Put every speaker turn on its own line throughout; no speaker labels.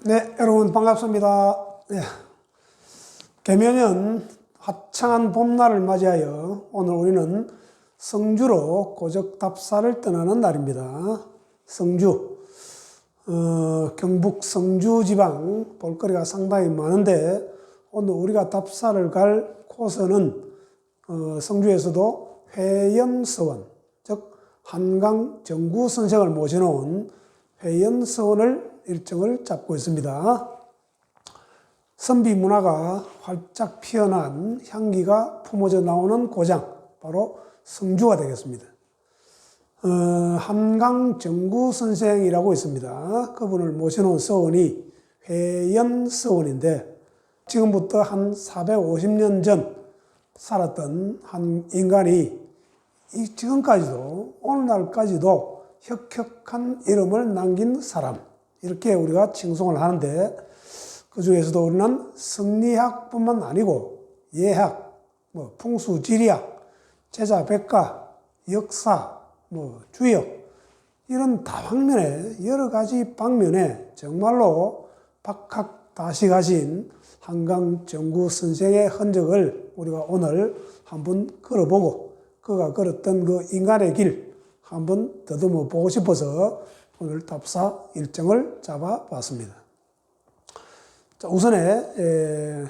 네, 여러분 반갑습니다. 네, 개묘년 화창한 봄날을 맞이하여 오늘 우리는 성주로 고적답사를 떠나는 날입니다. 성주, 경북 성주 지방 볼거리가 상당히 많은데 오늘 우리가 답사를 갈 코스는 성주에서도 회연서원, 즉 한강 정구 선생을 모셔놓은 회연서원을 일정을 잡고 있습니다. 선비 문화가 활짝 피어난 향기가 품어져 나오는 고장, 바로 성주가 되겠습니다. 한강 정구 선생이라고 있습니다. 그분을 모셔놓은 서원이 회연서원인데 지금부터 한 450년 전 살았던 한 인간이 지금까지도 오늘날까지도 혁혁한 이름을 남긴 사람, 이렇게 우리가 칭송을 하는데 그 중에서도 우리는 성리학뿐만 아니고 예학, 풍수지리학, 제자백과, 역사, 주역, 이런 다방면에 여러 가지 방면에 정말로 박학다식하신 한강 정구 선생의 흔적을 우리가 오늘 한번 걸어보고 그가 걸었던 그 인간의 길 한번 더듬어 보고 싶어서 오늘 답사 일정을 잡아봤습니다. 자, 우선에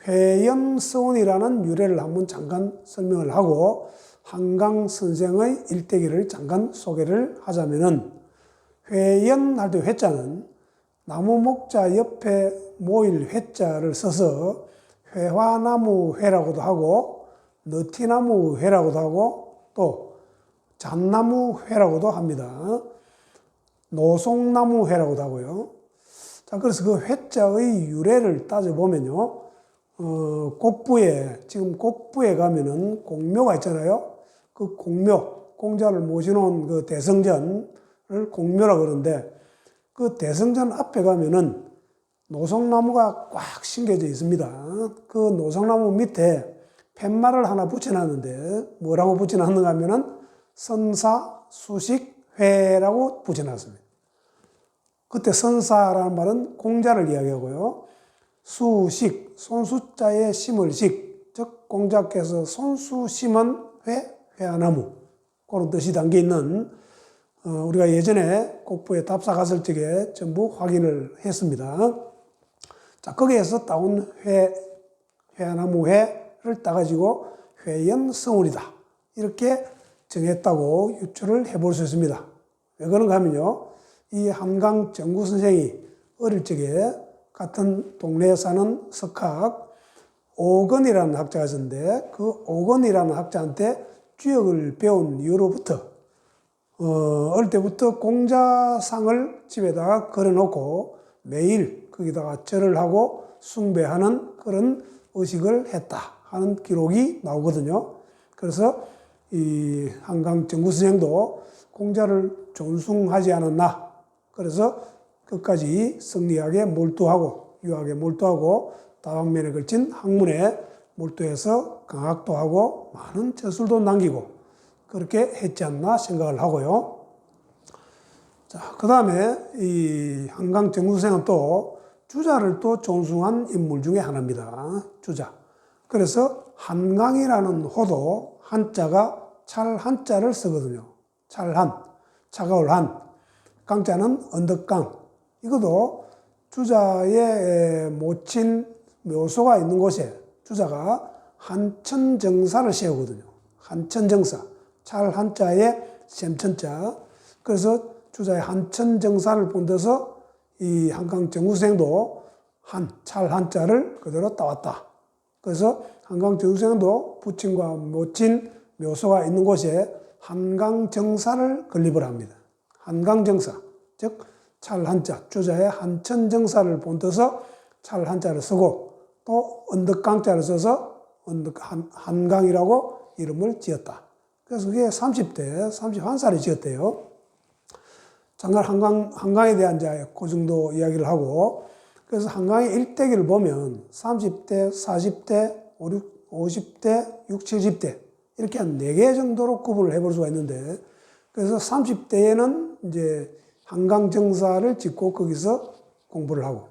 회연서원이라는 유래를 한번 잠깐 설명을 하고 한강 선생의 일대기를 잠깐 소개를 하자면은, 회연할 때 회자는 나무 목자 옆에 모일 회자를 써서 회화나무 회라고도 하고 너티나무 회라고도 하고 또 잣나무 회라고도 합니다. 노송나무 회라고도 하고요. 자, 그래서 그 회자의 유래를 따져보면요, 지금 곡부에 가면은 공묘가 있잖아요. 그 공묘, 공자를 모셔놓은 그 대성전을 공묘라 그러는데, 그 대성전 앞에 가면은 노송나무가 꽉 심겨져 있습니다. 그 노송나무 밑에 팻말을 하나 붙여놨는데, 뭐라고 붙여놨는가 하면은 선사수식회라고 붙여놨습니다. 그때 선사라는 말은 공자를 이야기하고요. 수식, 손수자에 심을 식, 즉 공자께서 손수 심은 회화나무, 그런 뜻이 담겨 있는, 우리가 예전에 곡부에 답사 갔을 적에 전부 확인을 했습니다. 자, 거기에서 따온 회화나무 회를 따가지고 회연서원이다, 이렇게 정했다고 유추를 해볼 수 있습니다. 왜 그런가 하면요, 이 한강 정구 선생이 어릴 적에 같은 동네에 사는 석학 오건이라는 학자가 있었는데, 그 오건이라는 학자한테 주역을 배운 이후로부터 어릴 때부터 공자상을 집에다가 걸어놓고 매일 거기다가 절을 하고 숭배하는 그런 의식을 했다 하는 기록이 나오거든요. 그래서 이 한강 정구 선생도 공자를 존숭하지 않았나, 그래서 끝까지 성리학에 몰두하고 유학에 몰두하고 다방면에 걸친 학문에 몰두해서 강학도 하고 많은 저술도 남기고 그렇게 했지 않나 생각을 하고요. 자, 그 다음에 이 한강 정구 선생은 또 주자를 또 존숭한 인물 중에 하나입니다. 주자. 그래서 한강이라는 호도 한자가 찰한자를 쓰거든요. 찰한, 차가울 한, 강자는 언덕강. 이것도 주자의 모친 묘소가 있는 곳에 주자가 한천정사를 세우거든요. 한천정사, 찰한자에 셈천자. 그래서 주자의 한천정사를 본떠서 이 한강 정구선생도 찰한자를 그대로 따왔다. 그래서 한강 정구선생도 부친과 모친 묘소가 있는 곳에 한강정사를 건립을 합니다. 한강정사, 즉 찰한자, 주자의 한천정사를 본떠서 찰한자를 쓰고 또 언덕강자를 써서 한강이라고 이름을 지었다. 그래서 그게 31살이 지었대요. 잠깐 한강에 대한 이제 그 정도 이야기를 하고, 그래서 한강의 일대기를 보면 30대, 40대, 50대, 60, 70대 이렇게 한 4개 정도로 구분을 해볼 수가 있는데, 그래서 30대에는 이제 한강 정사를 짓고 거기서 공부를 하고,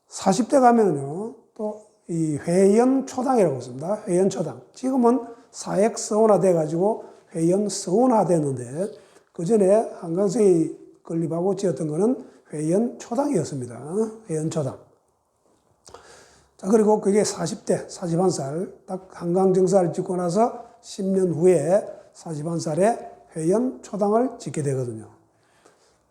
40대 가면은요, 또 이 회연초당이라고 있습니다. 회연초당. 지금은 사액서원화 돼가지고 회연서원화 됐는데, 그 전에 한강생이 건립하고 지었던 거는 회연초당이었습니다. 회연초당. 자, 그리고 그게 40대, 41살, 딱 한강정사를 짓고 나서 10년 후에 41살에 회연초당을 짓게 되거든요.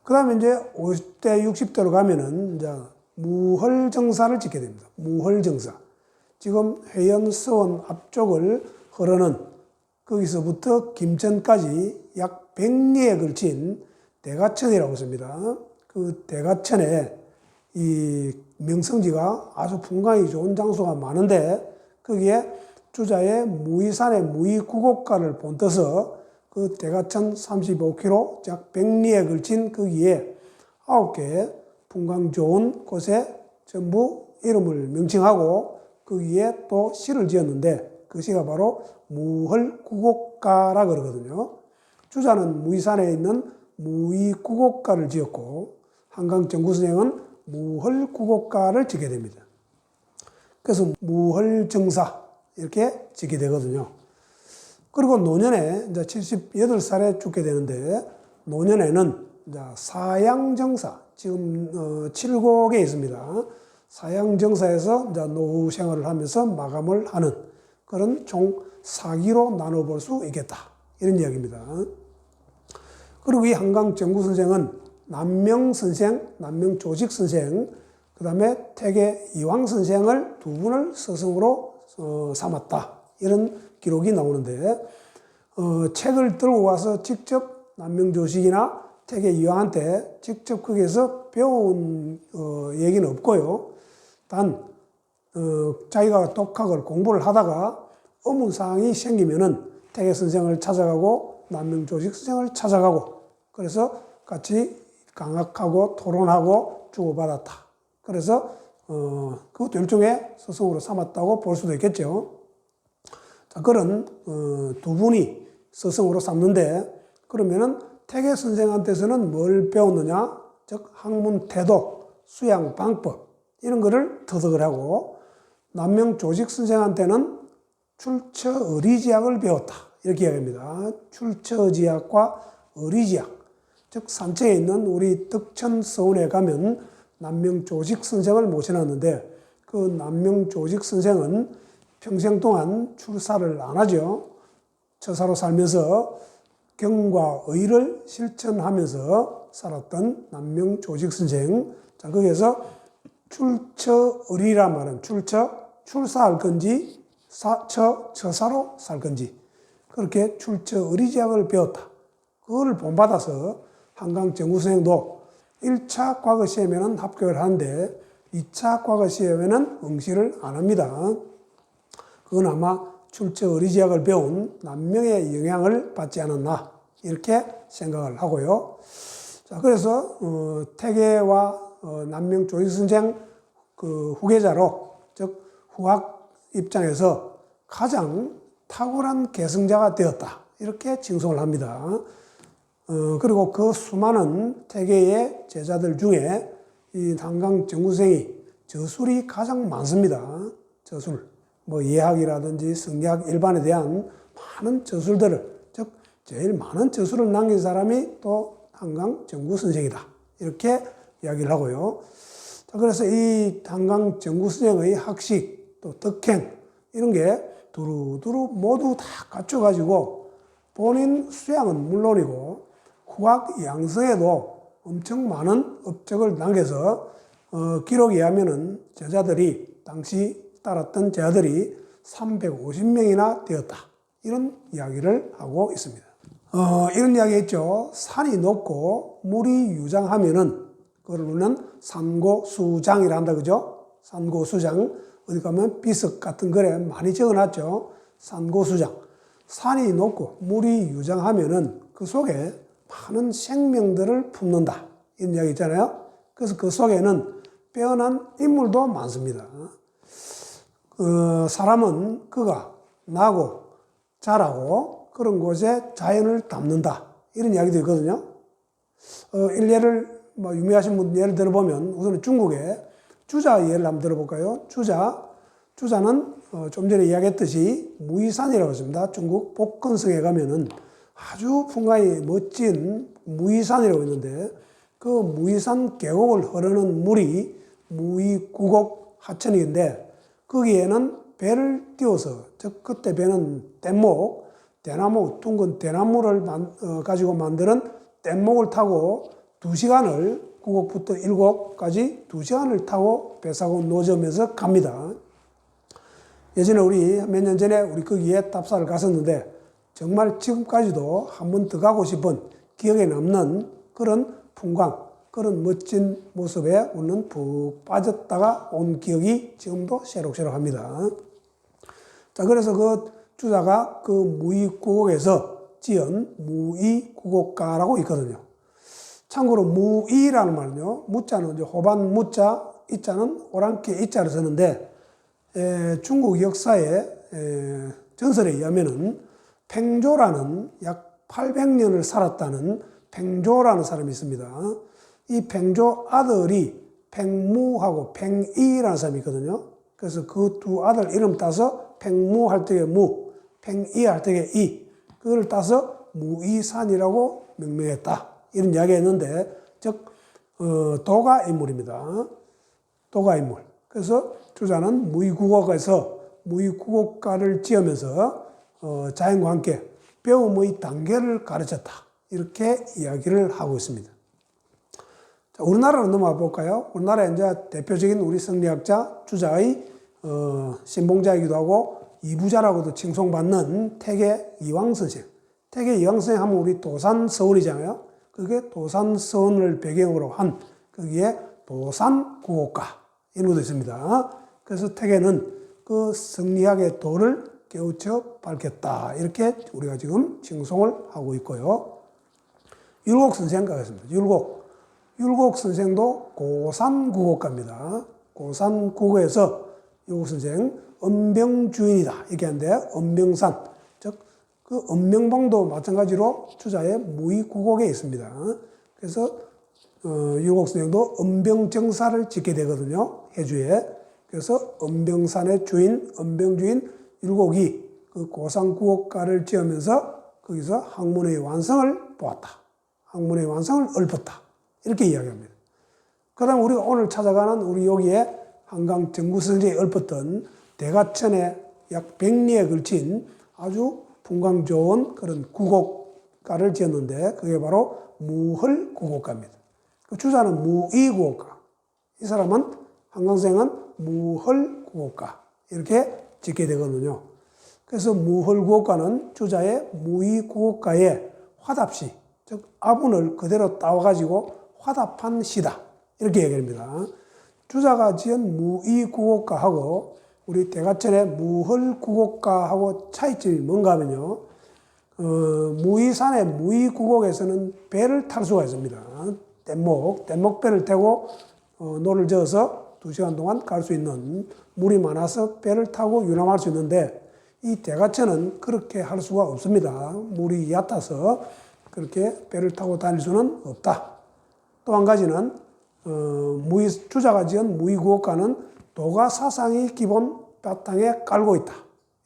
그 다음에 이제 50대, 60대로 가면은 이제 무헐정사를 짓게 됩니다. 무헐정사. 지금 회연서원 앞쪽을 흐르는 거기서부터 김천까지 약 100리에 걸친 대가천이라고 있습니다. 그 대가천에 이 명성지가 아주 풍광이 좋은 장소가 많은데 거기에 주자의 무의산의 무의구곡가를 본떠서 그 대가천 35km 약 100리에 걸친 거기에 9개 풍광 좋은 곳에 전부 이름을 명칭하고 거기에 또 시를 지었는데 그 시가 바로 무헐구곡가라 그러거든요. 주자는 무의산에 있는 무의구곡가를 지었고 한강정구선생은 무헐구곡가를 짓게 됩니다. 그래서 무헐정사 이렇게 짓게 되거든요. 그리고 노년에 이제 78살에 죽게 되는데 노년에는 이제 사양정사 지금 칠곡에 있습니다. 사양정사에서 이제 노후 생활을 하면서 마감을 하는 그런 총 4기로 나눠볼 수 있겠다. 이런 이야기입니다. 그리고 이 한강정구선생은 남명선생, 남명조직선생, 그 다음에 태계 이황선생을 두 분을 스승으로 삼았다. 이런 기록이 나오는데, 책을 들고 와서 직접 남명조직이나 태계 이황한테 직접 거기에서 배운 얘기는 없고요. 단 자기가 독학을 공부를 하다가 의문사항이 생기면은 태계 선생을 찾아가고 남명조직 선생을 찾아가고 그래서 같이 강학하고 토론하고 주고받았다. 그래서 그것도 일종의 스승으로 삼았다고 볼 수도 있겠죠. 자, 그런 두 분이 스승으로 삼는데 그러면은 태계 선생한테서는 뭘 배웠느냐? 즉 학문 태도, 수양 방법 이런 거를 터득을 하고 남명조직 선생한테는 출처 의리지학을 배웠다. 이렇게 이야기합니다. 출처지학과 의리지학. 즉 산청에 있는 우리 덕천서원에 가면 남명조직 선생을 모셔놨는데 그 남명조직 선생은 평생 동안 출사를 안 하죠. 처사로 살면서 경과 의를 실천하면서 살았던 남명조직 선생. 자, 거기에서 출처의리란 말은 출사할 건지 처사로 살 건지 그렇게 출처의리지학을 배웠다. 그걸 본받아서 한강정구선생도 1차 과거시험에는 합격을 하는데 2차 과거시험에는 응시를 안 합니다. 그건 아마 출처의리지학을 배운 남명의 영향을 받지 않았나 이렇게 생각을 하고요. 자, 그래서 태계와 남명조직선생 그 후계자로 즉 후학 입장에서 가장 탁월한 계승자가 되었다 이렇게 칭송을 합니다. 그리고 그 수많은 태계의 제자들 중에 이 한강정구선생이 저술이 가장 많습니다. 저술. 뭐 예학이라든지 성리학 일반에 대한 많은 저술들을, 즉 제일 많은 저술을 남긴 사람이 또 한강정구선생이다. 이렇게 이야기를 하고요. 자, 그래서 이 한강정구선생의 학식, 또 덕행 이런 게 두루두루 모두 다 갖춰가지고 본인 수양은 물론이고 후학 양성에도 엄청 많은 업적을 남겨서 기록에 의하면은 제자들이 당시 따랐던 제자들이 350명이나 되었다. 이런 이야기를 하고 있습니다. 이런 이야기 했죠. 산이 높고 물이 유장하면은 그걸 우리는 산고수장이라 한다 그죠? 산고수장. 어디 가면 비석 같은 글에 많이 적어놨죠. 산고수장. 산이 높고 물이 유장하면은 그 속에 많은 생명들을 품는다. 이런 이야기 있잖아요. 그래서 그 속에는 빼어난 인물도 많습니다. 사람은 그가 나고 자라고 그런 곳에 자연을 담는다. 이런 이야기도 있거든요. 일례를 유명하신 분 예를 들어보면 우선 중국에 주자 예를 한번 들어볼까요? 주자는 좀 전에 이야기했듯이 무이산이라고 했습니다. 중국 복건성에 가면은 아주 풍광이 멋진 무이산이라고 있는데 그 무이산 계곡을 흐르는 물이 무이구곡 하천인데 거기에는 배를 띄워서 즉 그때 배는 뗏목, 대나무, 둥근 대나무를 가지고 만드는 뗏목을 타고 2시간을 구곡부터 일곡까지 2시간을 타고 배사고 노점에서 갑니다. 예전에 우리 몇 년 전에 우리 거기에 답사를 갔었는데 정말 지금까지도 한 번 더 가고 싶은 기억에 남는 그런 풍광, 그런 멋진 모습에 우리는 푹 빠졌다가 온 기억이 지금도 새록새록합니다. 자, 그래서 그 주자가 그 무이구곡에서 지은 무이구곡가라고 있거든요. 참고로 무이라는 말은요, 무자는 이제 호반 무자, 이자는 오랑캐 이자를 쓰는데 중국 역사의 전설에 의하면은 팽조라는 약 800년을 살았다는 팽조라는 사람이 있습니다. 이 팽조 아들이 팽무하고 팽이라는 사람이 있거든요. 그래서 그 두 아들 이름 따서 팽무 할 때의 무, 팽이 할 때의 이, 그걸 따서 무이산이라고 명명했다. 이런 이야기 했는데, 즉, 도가 인물입니다. 도가 인물. 그래서 주자는 무이구곡에서 무이구곡가를 지으면서 자연과 함께 배움의 단계를 가르쳤다. 이렇게 이야기를 하고 있습니다. 자, 우리나라로 넘어가 볼까요? 우리나라에 이제 대표적인 우리 성리학자 주자의 신봉자이기도 하고 이부자라고도 칭송받는 태계 이황 선생. 태계 이황 선생 하면 우리 도산서원이잖아요. 그게 도산서원을 배경으로 한 거기에 도산구곡가 이런 것도 있습니다. 그래서 태계는 그 성리학의 도를 깨우쳐 밝혔다. 이렇게 우리가 지금 칭송을 하고 있고요. 율곡 선생 가겠습니다. 율곡 선생도 고산구곡가입니다. 고산구곡에서 율곡 선생 은병주인이다. 이렇게 하는데 은병산, 즉 그 은명봉도 마찬가지로 주자의 무이구곡에 있습니다. 그래서 율곡 선생도 은병정사를 짓게 되거든요. 해주에. 그래서 은병산의 주인, 은병주인 율곡이 그 고산구곡가를 지으면서 거기서 학문의 완성을 보았다. 학문의 완성을 읊었다. 이렇게 이야기합니다. 그 다음 우리가 오늘 찾아가는 우리 여기에 한강 정구성제에 읊었던 대가천에 약 100리에 걸친 아주 풍광 좋은 그런 구곡가를 지었는데 그게 바로 무헐구곡가입니다. 그 주자는 무이구곡가. 이 사람은 한강생은 무헐구곡가 이렇게 짓게 되거든요. 그래서 무헐구곡가는 주자의 무이구곡가의 화답시, 즉 아분을 그대로 따와가지고 화답한 시다. 이렇게 얘기합니다. 주자가 지은 무이구곡가하고 우리 대가천의 무헐구곡가하고 차이점이 뭔가 하면요. 무이산의 무이구곡에서는 배를 탈 수가 있습니다. 뗏목배를 타고 노를 저어서 2시간 동안 갈 수 있는 물이 많아서 배를 타고 유람할 수 있는데 이 대가천은 그렇게 할 수가 없습니다. 물이 얕아서 그렇게 배를 타고 다닐 수는 없다. 또 한 가지는 주자가 지은 무이구곡가는 도가 사상이 기본 바탕에 깔고 있다.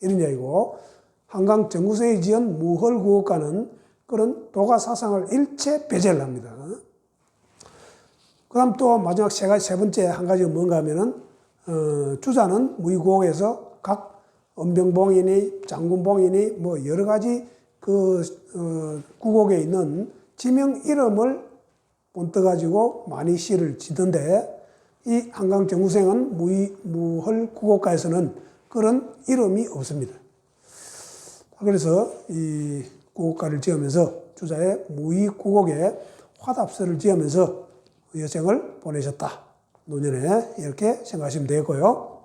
이런 얘기고 한강 정구성이 지은 무헐구곡가는 그런 도가 사상을 일체 배제를 합니다. 그 다음 또 마지막 세 번째 한 가지가 뭔가 하면은 주자는 무이구곡에서 각 은병봉이니 장군봉이니 뭐 여러 가지 그 구곡에 있는 지명 이름을 본떠 가지고 많이 시를 짓던데 이 한강 정구성은 무헐구곡가에서는 그런 이름이 없습니다. 그래서 이 구곡가를 지으면서 주자의 무이구곡에 화답서를 지으면서 여생을 보내셨다. 노년에 이렇게 생각하시면 되고요.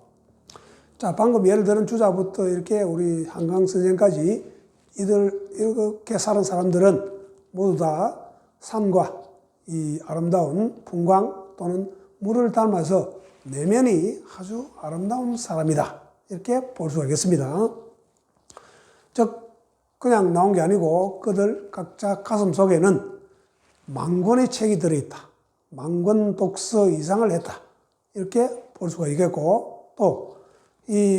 자, 방금 예를 들은 주자부터 이렇게 우리 한강 선생까지 이렇게 사는 사람들은 모두 다 산과 이 아름다운 풍광 또는 물을 닮아서 내면이 아주 아름다운 사람이다. 이렇게 볼 수가 있겠습니다. 즉, 그냥 나온 게 아니고 그들 각자 가슴 속에는 만권의 책이 들어있다. 만권 독서 이상을 했다. 이렇게 볼 수가 있겠고, 또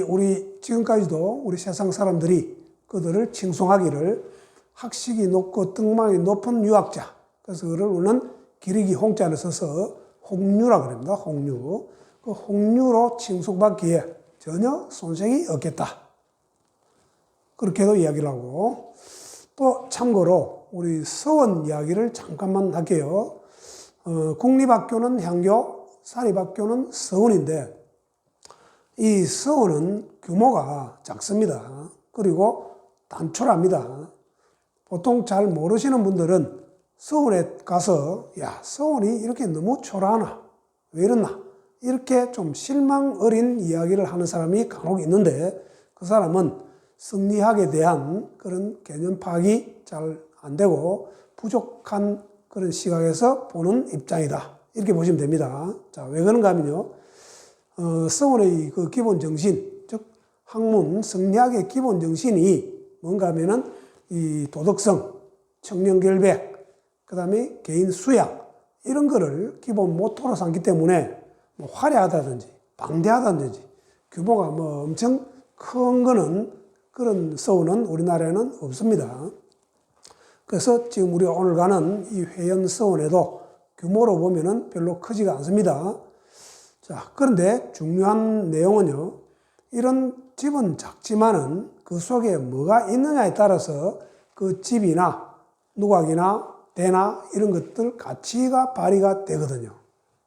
우리 지금까지도 우리 세상 사람들이 그들을 칭송하기를 학식이 높고 등망이 높은 유학자, 그래서 그를 우리는 기리기 홍자를 써서 홍유라 그럽니다. 홍유. 그 홍유로 칭송받기에 전혀 손색이 없겠다. 그렇게도 이야기를 하고, 또 참고로 우리 서원 이야기를 잠깐만 할게요. 국립학교는 향교, 사립학교는 서원인데, 이 서원은 규모가 작습니다. 그리고 단촐합니다. 보통 잘 모르시는 분들은 서원에 가서, 야, 서원이 이렇게 너무 초라하나? 왜 이러나? 이렇게 좀 실망 어린 이야기를 하는 사람이 간혹 있는데, 그 사람은 성리학에 대한 그런 개념 파악이 잘 안 되고 부족한 그런 시각에서 보는 입장이다. 이렇게 보시면 됩니다. 자, 왜 그런가 하면요. 서원의 그 기본 정신, 즉 학문, 성리학의 기본 정신이 뭔가 하면은 이 도덕성, 청렴결백, 그 다음에 개인 수양, 이런 거를 기본 모토로 삼기 때문에 뭐 화려하다든지 방대하다든지 규모가 뭐 엄청 큰 거는 그런 서원은 우리나라에는 없습니다. 그래서 지금 우리가 오늘 가는 이 회연서원에도 규모로 보면은 별로 크지가 않습니다. 자, 그런데 중요한 내용은요, 이런 집은 작지만은 그 속에 뭐가 있느냐에 따라서 그 집이나 누각이나 대나 이런 것들 가치가 발휘가 되거든요.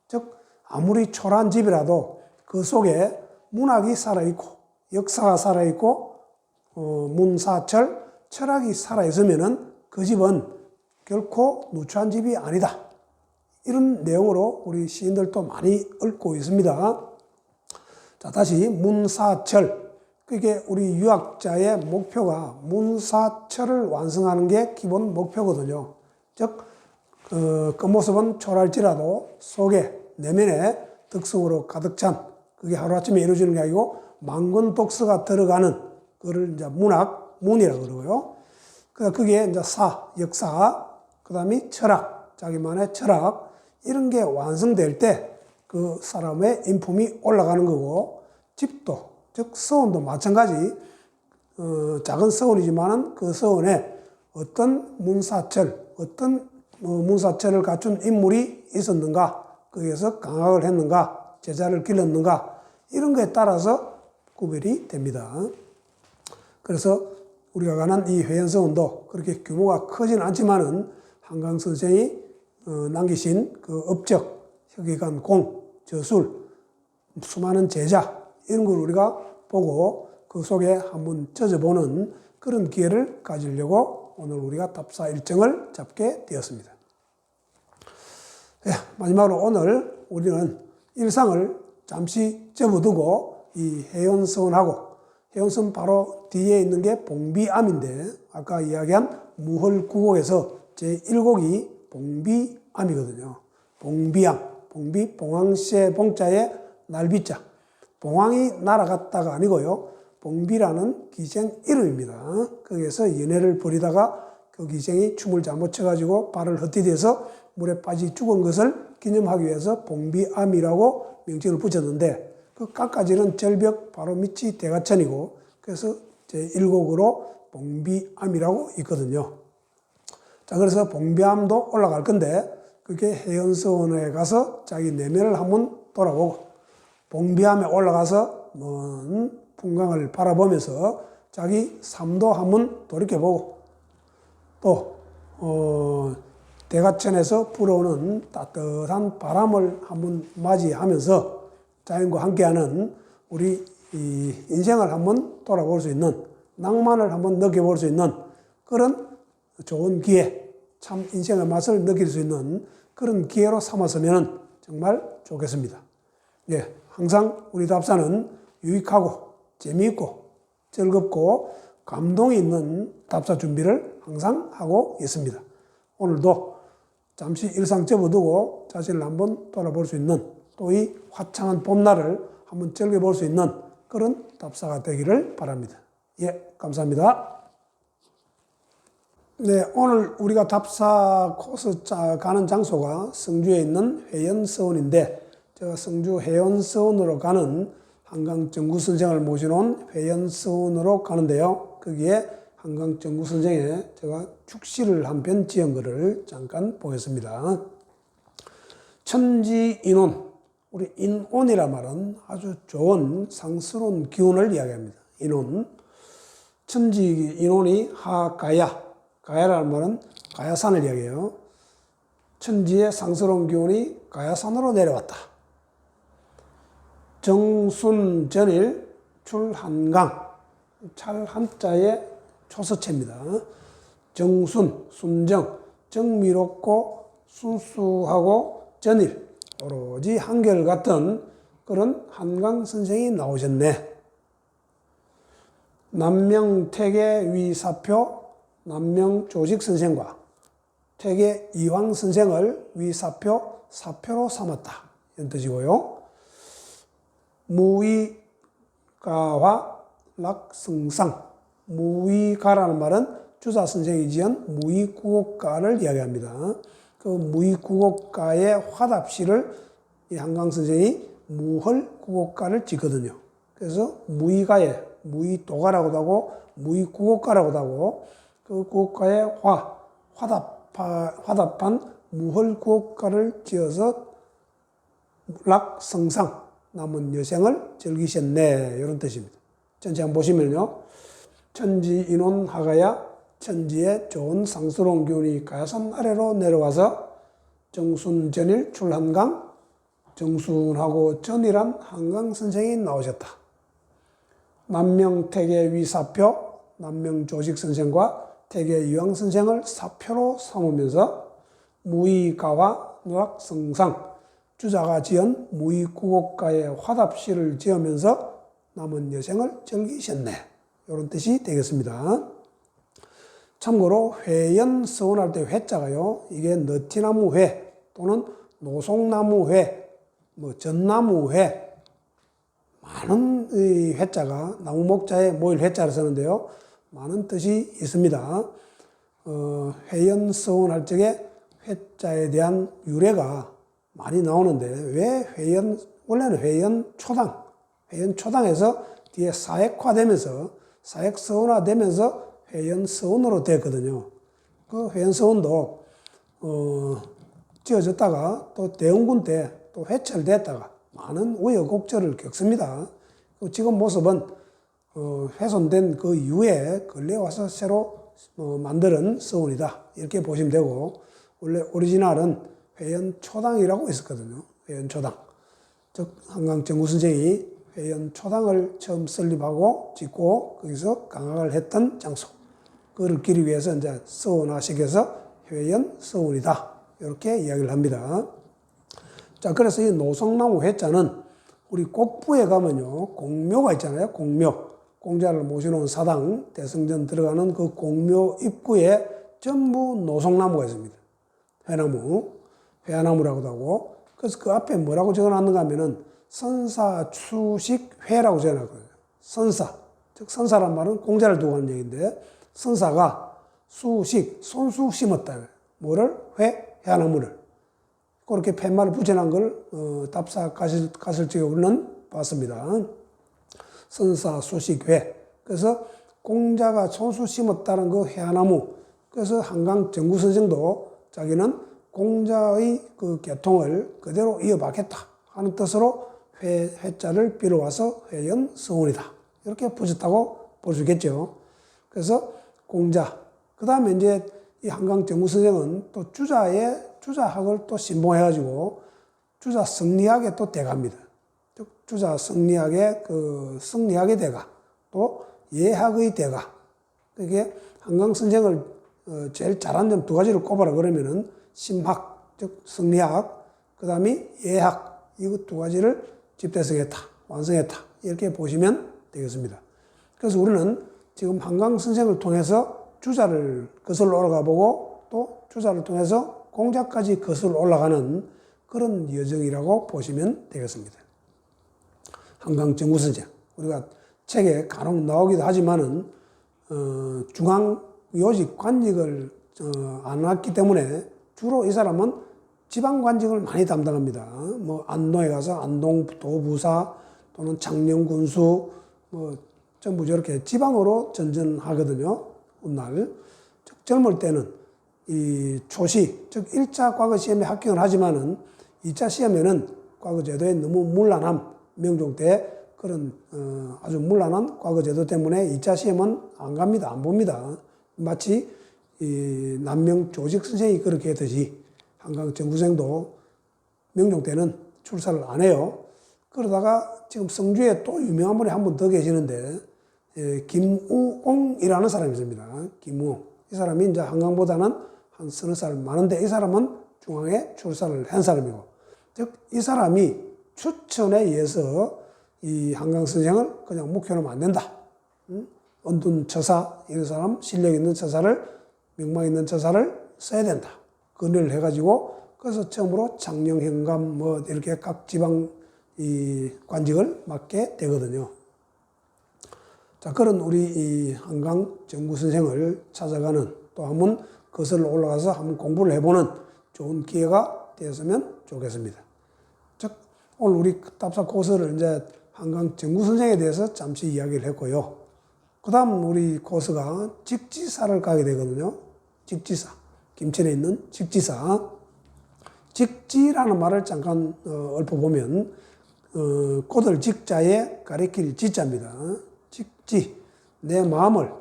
즉, 아무리 초라한 집이라도 그 속에 문학이 살아있고, 역사가 살아있고, 문사철, 철학이 살아있으면은 그 집은 결코 누추한 집이 아니다. 이런 내용으로 우리 시인들도 많이 읊고 있습니다. 자, 다시 문사철. 그게 우리 유학자의 목표가 문사철을 완성하는 게 기본 목표거든요. 즉, 겉모습은 초라할지라도 속에, 내면에 덕성으로 가득 찬, 그게 하루아침에 이루어지는 게 아니고 만권 독서가 들어가는 그걸 이제 문이라고 그러고요. 그게 이제 역사, 그 다음에 철학, 자기만의 철학, 이런 게 완성될 때 그 사람의 인품이 올라가는 거고, 집도, 즉, 서원도 마찬가지, 작은 서원이지만은 그 서원에 어떤 문사철을 갖춘 인물이 있었는가, 거기에서 강학을 했는가, 제자를 길렀는가, 이런 거에 따라서 구별이 됩니다. 그래서 우리가 가는 이 회연서원도 그렇게 규모가 크진 않지만은 한강 선생이 남기신 그 업적, 혁의관 공, 저술, 수많은 제자, 이런 걸 우리가 보고 그 속에 한번 젖어보는 그런 기회를 가지려고 오늘 우리가 답사 일정을 잡게 되었습니다. 네, 마지막으로 오늘 우리는 일상을 잠시 접어두고 이 해연서원하고, 해연서원 바로 뒤에 있는 게 봉비암인데, 아까 이야기한 무헐구곡에서 제1곡이 봉비암이거든요. 봉비암, 봉비, 봉황시의 봉자에 날비자. 봉황이 날아갔다가 아니고요. 봉비라는 기생 이름입니다. 거기에서 연애를 벌이다가 그 기생이 춤을 잘못 춰가지고 발을 헛디뎌서 물에 빠지 죽은 것을 기념하기 위해서 봉비암이라고 명칭을 붙였는데, 그 깎아지는 절벽 바로 밑이 대가천이고, 그래서 제1곡으로 봉비암이라고 있거든요. 자, 그래서 봉비암도 올라갈 건데, 그게 해연서원에 가서 자기 내면을 한번 돌아보고, 봉비암에 올라가서 먼 풍광을 바라보면서 자기 삶도 한번 돌이켜보고, 또 대가천에서 불어오는 따뜻한 바람을 한번 맞이하면서 자연과 함께하는 우리 이 인생을 한번 돌아볼 수 있는, 낭만을 한번 느껴볼 수 있는 그런 좋은 기회, 참 인생의 맛을 느낄 수 있는 그런 기회로 삼았으면 정말 좋겠습니다. 예, 항상 우리 답사는 유익하고 재미있고 즐겁고 감동이 있는 답사 준비를 항상 하고 있습니다. 오늘도 잠시 일상 접어두고 자신을 한번 돌아볼 수 있는, 또 이 화창한 봄날을 한번 즐겨볼 수 있는 그런 답사가 되기를 바랍니다. 예, 감사합니다. 네, 오늘 우리가 답사 코스 가는 장소가 성주에 있는 회연서원인데, 제가 성주 해연서원으로 가는 한강정구선생을 모셔놓은 해연서원으로 가는데요. 거기에 한강정구선생에 제가 축시를 한 편 지은 것을 잠깐 보겠습니다. 천지인온, 우리 인온이라 말은 아주 좋은 상스러운 기운을 이야기합니다. 인온. 천지인온이 하가야, 가야라는 말은 가야산을 이야기해요. 천지의 상스러운 기운이 가야산으로 내려왔다. 정순전일 출한강, 찰 한자의 초서체입니다. 정순, 순정, 정미롭고 순수하고 전일, 오로지 한결같은 그런 한강 선생이 나오셨네. 남명택의 위사표, 남명조직 선생과 택의 이황 선생을 위사표, 사표로 삼았다. 이런 뜻이고요. 무위가와 락승상, 무위가라는 말은 주자 선생이 지은 무위구곡가를 이야기합니다. 그 무위구곡가의 화답시를 이 한강 선생이 무헐구곡가를 짓거든요. 그래서 무위가에 무위도가라고도 하고 무위구곡가라고도 하고 그 구곡가의 화답한 무헐구곡가를 지어서 락성상, 남은 여생을 즐기셨네. 이런 뜻입니다. 전체 한번 보시면요. 천지인온 하가야, 천지의 좋은 상스러운 기운이 가야산 아래로 내려와서 정순전일 출한강, 정순하고 전일한 한강 선생이 나오셨다. 남명택의 위사표, 남명조직 선생과 택의 이황 선생을 사표로 삼으면서 무위가와 락성상, 주자가 지은 무위구곡가의 화답시를 지으면서 남은 여생을 즐기셨네. 이런 뜻이 되겠습니다. 참고로 회연서원할 때 회자가요, 이게 너티나무회 또는 노송나무회, 전나무회, 많은 회자가 나무목자에 모일 회자를 쓰는데요. 많은 뜻이 있습니다. 회연서원할 적에 회자에 대한 유래가 많이 나오는데 왜 원래는 회연초당에서 뒤에 사액화되면서 사액서원화되면서 회연서원으로 됐거든요. 그 회연서원도 지어졌다가 또 대원군 때 또 회철됐다가 많은 우여곡절을 겪습니다. 지금 모습은 훼손된 그 이후에 걸려와서 새로 만드는 서원이다. 이렇게 보시면 되고, 원래 오리지널은 회연초당이라고 있었거든요. 회연초당. 즉 한강정구선생이 회연초당을 처음 설립하고 짓고 거기서 강학을 했던 장소. 그를 기리 위해서 이제 서원화식에서 회연서원이다. 이렇게 이야기를 합니다. 자, 그래서 이 노성나무 회자는 우리 꼭부에 가면요, 공묘가 있잖아요. 공묘. 공자를 모셔놓은 사당, 대성전 들어가는 그 공묘 입구에 전부 노성나무가 있습니다. 회나무라고도 하고. 그래서 그 앞에 뭐라고 적어놨는가 하면은 선사추식회라고 적어놨거든요. 선사. 즉, 선사란 말은 공자를 두고 하는 얘기인데, 선사가 손수 심었다. 뭐를? 회나무를. 그렇게 팻말을 붙여놓은 걸 답사 가설적에 우리는 봤습니다. 선사수식회. 그래서 공자가 손수 심었다는 그 회나무. 그래서 한강 정구선생도 자기는 공자의 그 계통을 그대로 이어받겠다 하는 뜻으로 회자를 빌어와서 회연서원이다. 이렇게 붙였다고 볼 수 있겠죠. 그래서 공자. 그 다음에 이제 이 한강 정구선생은 또 주자학을 또 신봉해가지고 주자 성리학의 또 대가입니다. 즉, 주자 성리학의 성리학의 대가, 또 예학의 대가. 그게 한강 선생을 제일 잘한 점 두 가지를 꼽아라 그러면은 심학, 즉 성리학, 그 다음에 예학, 이거 두 가지를 집대성했다, 완성했다. 이렇게 보시면 되겠습니다. 그래서 우리는 지금 한강 선생을 통해서 주자를 거슬러 올라가 보고 또 주자를 통해서 공자까지 거슬러 올라가는 그런 여정이라고 보시면 되겠습니다. 한강 정구선생. 우리가 책에 간혹 나오기도 하지만은, 중앙 요직 관직을 안 왔기 때문에 주로 이 사람은 지방관직을 많이 담당합니다. 뭐 안동에 가서 안동도부사 또는 창녕군수 뭐 전부 저렇게 지방으로 전전하거든요. 훗날 젊을 때는 이 초시 즉 1차 과거 시험에 합격을 하지만은 2차 시험에는 과거 제도의 너무 문란함, 명종 때 그런 아주 문란한 과거 제도 때문에 2차 시험은 안 갑니다. 안 봅니다. 마치 이 남명 조직 선생이 그렇게 했듯이 한강 정구생도 명종 때는 출사를 안 해요. 그러다가 지금 성주에 또 유명한 분이 한 분 더 계시는데 김우옹이라는 사람이 있습니다. 김우옹. 이 사람이 이제 한강보다는 한 서너 살 많은데 이 사람은 중앙에 출사를 한 사람이고, 즉 이 사람이 추천에 의해서 이 한강 선생을 그냥 묵혀놓으면 안 된다. 언둔 처사, 이런 사람, 실력 있는 처사를, 명망 있는 처사를 써야 된다. 건의를 해가지고, 그래서 처음으로 창녕현감 뭐 이렇게 각 지방 이 관직을 맡게 되거든요. 자, 그런 우리 이 한강 정구 선생을 찾아가는, 또 한번 거슬러 올라가서 한번 공부를 해보는 좋은 기회가 되었으면 좋겠습니다. 즉, 오늘 우리 답사 코스를 이제 한강 정구 선생에 대해서 잠시 이야기를 했고요. 그 다음 우리 코스가 직지사를 가게 되거든요. 직지사. 김천에 있는 직지사. 직지라는 말을 잠깐 읊어보면 꽃을 직자에 가리킬 지자입니다. 직지. 내 마음을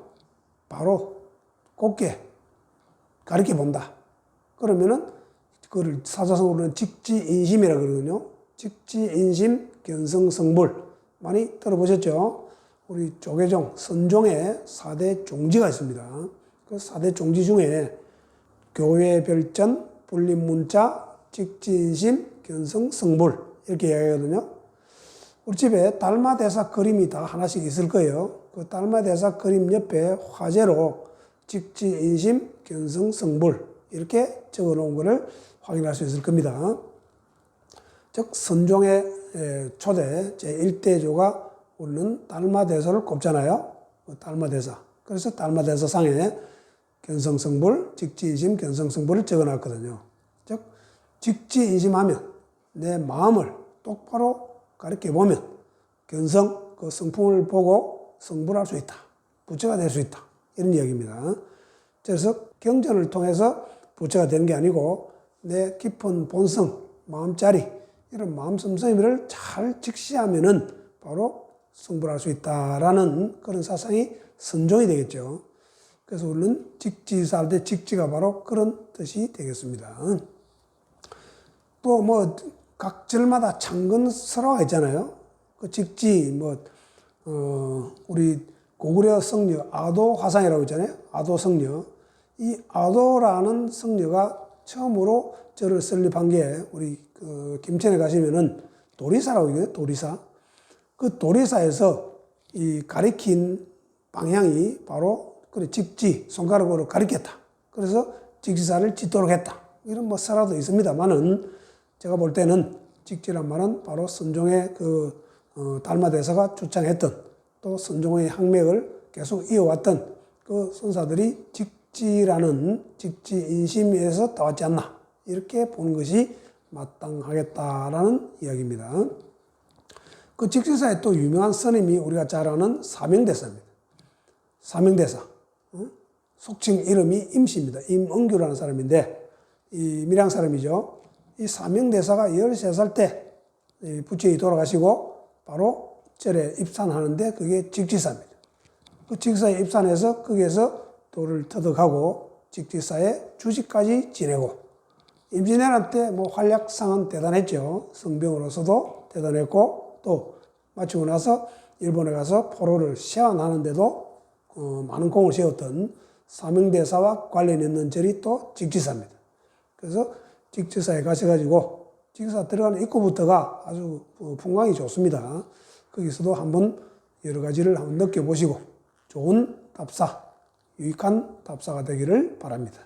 바로 곱게 가리켜 본다. 그러면은 그걸 사자성어로는 직지인심이라고 그러거든요. 직지인심 견성성불. 많이 들어보셨죠? 우리 조계종, 선종에 4대 종지가 있습니다. 그 4대 종지 중에 교회별전, 불립문자, 직지인심, 견성성불 이렇게 이야기하거든요. 우리 집에 달마대사 그림이 다 하나씩 있을 거예요. 그 달마대사 그림 옆에 화재로 직지인심, 견성성불 이렇게 적어 놓은 것을 확인할 수 있을 겁니다. 즉 선종의 초대 제1대조가 오는 달마대사를 꼽잖아요. 달마대사. 그래서 달마대사상에 견성성불, 직지인심, 견성성불을 적어놨거든요. 즉 직지인심하면 내 마음을 똑바로 가르쳐 보면 견성, 그 성품을 보고 성불할 수 있다. 부처가 될 수 있다. 이런 이야기입니다. 그래서 경전을 통해서 부처가 되는 게 아니고 내 깊은 본성, 마음자리, 이런 마음 씀씀이를 잘 직시하면은 바로 성불할 수 있다라는 그런 사상이 선종이 되겠죠. 그래서 우리는 직지사할 때 직지가 바로 그런 뜻이 되겠습니다. 또 뭐 각 절마다 창건설화가 있잖아요. 그 직지 우리 고구려 성녀 아도 화상이라고 있잖아요. 아도 성녀. 이 아도라는 성녀가 처음으로 절을 설립한 게 우리 그 김천에 가시면은 도리사라고 있거든요. 도리사. 그 도리사에서 이 가리킨 방향이 바로 그래 직지 손가락으로 가리켰다. 그래서 직지사를 짓도록 했다. 이런 뭐 설화도 있습니다만은 제가 볼 때는 직지란 말은 바로 선종의 그 달마대사가 주창했던 또 선종의 항맥을 계속 이어왔던 그 선사들이 직지라는 직지인심에서 따왔지 않나 이렇게 보는 것이 마땅하겠다라는 이야기입니다. 그 직지사에 또 유명한 스님이 우리가 잘 아는 사명대사입니다. 사명대사. 속칭 이름이 임씨입니다. 임은규라는 사람인데 이 밀양 사람이죠. 이 사명대사가 13살 때 부처님이 돌아가시고 바로 절에 입산하는데 그게 직지사입니다. 그 직지사에 입산해서 거기에서 도를 터득하고 직지사의 주직까지 지내고 임진왜란 때 뭐 활약상은 대단했죠. 성병으로서도 대단했고 또 마치고 나서 일본에 가서 포로를 세워나는데도 많은 공을 세웠던 사명대사와 관련 있는 절이 또 직지사입니다. 그래서 직지사에 가셔가지고 직지사 들어가는 입구부터가 아주 풍광이 좋습니다. 거기서도 한번 여러 가지를 한번 느껴보시고 좋은 답사, 유익한 답사가 되기를 바랍니다.